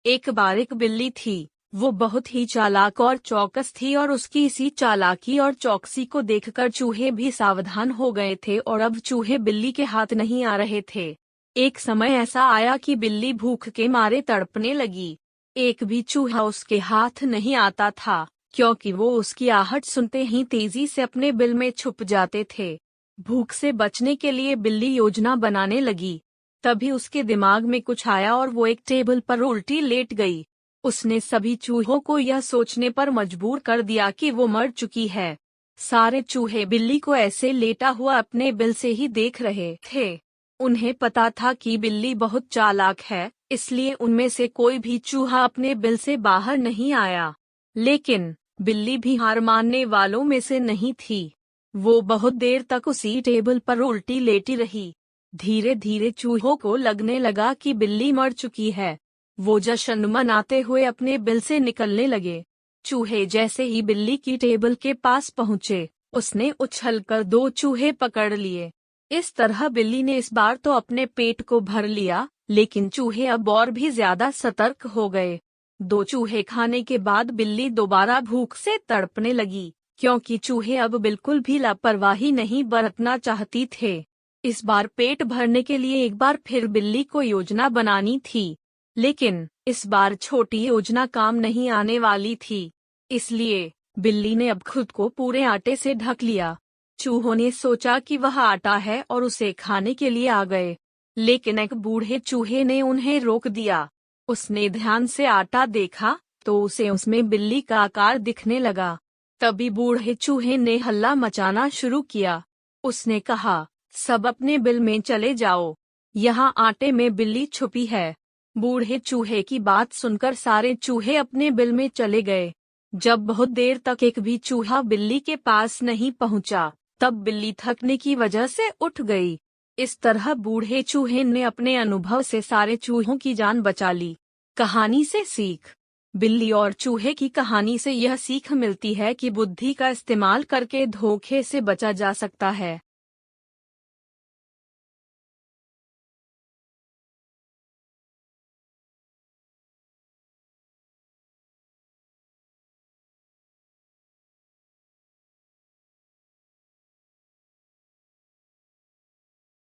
एक बार एक बिल्ली थी। वो बहुत ही चालाक और चौकस थी और उसकी इसी चालाकी और चौकसी को देखकर चूहे भी सावधान हो गए थे और अब चूहे बिल्ली के हाथ नहीं आ रहे थे। एक समय ऐसा आया कि बिल्ली भूख के मारे तड़पने लगी। एक भी चूहा उसके हाथ नहीं आता था, क्योंकि वो उसकी आहट सुनते ही तेजी से अपने बिल में छुप जाते थे। भूख से बचने के लिए बिल्ली योजना बनाने लगी। तभी उसके दिमाग में कुछ आया और वो एक टेबल पर उल्टी लेट गई। उसने सभी चूहों को यह सोचने पर मजबूर कर दिया कि वो मर चुकी है। सारे चूहे बिल्ली को ऐसे लेटा हुआ अपने बिल से ही देख रहे थे। उन्हें पता था कि बिल्ली बहुत चालाक है, इसलिए उनमें से कोई भी चूहा अपने बिल से बाहर नहीं आया। लेकिन बिल्ली भी हार मानने वालों में से नहीं थी। वो बहुत देर तक उसी टेबल पर उल्टी लेटी रही। धीरे धीरे चूहों को लगने लगा कि बिल्ली मर चुकी है। वो जश्न मनाते हुए अपने बिल से निकलने लगे। चूहे जैसे ही बिल्ली की टेबल के पास पहुंचे, उसने उछलकर 2 चूहे पकड़ लिए। इस तरह बिल्ली ने इस बार तो अपने पेट को भर लिया, लेकिन चूहे अब और भी ज्यादा सतर्क हो गए। 2 चूहे खाने के बाद बिल्ली दोबारा भूख से तड़पने लगी, क्योंकि चूहे अब बिल्कुल भी लापरवाही नहीं बरतना चाहती थे। इस बार पेट भरने के लिए एक बार फिर बिल्ली को योजना बनानी थी, लेकिन इस बार छोटी योजना काम नहीं आने वाली थी। इसलिए बिल्ली ने अब खुद को पूरे आटे से ढक लिया। चूहों ने सोचा कि वह आटा है और उसे खाने के लिए आ गए, लेकिन एक बूढ़े चूहे ने उन्हें रोक दिया। उसने ध्यान से आटा देखा तो उसे उसमें बिल्ली का आकार दिखने लगा। तभी बूढ़े चूहे ने हल्ला मचाना शुरू किया। उसने कहा, सब अपने बिल में चले जाओ, यहाँ आटे में बिल्ली छुपी है। बूढ़े चूहे की बात सुनकर सारे चूहे अपने बिल में चले गए। जब बहुत देर तक एक भी चूहा बिल्ली के पास नहीं पहुंचा, तब बिल्ली थकने की वजह से उठ गई। इस तरह बूढ़े चूहे ने अपने अनुभव से सारे चूहों की जान बचा ली। कहानी से सीख। बिल्ली और चूहे की कहानी से यह सीख मिलती है कि बुद्धि का इस्तेमाल करके धोखे से बचा जा सकता है।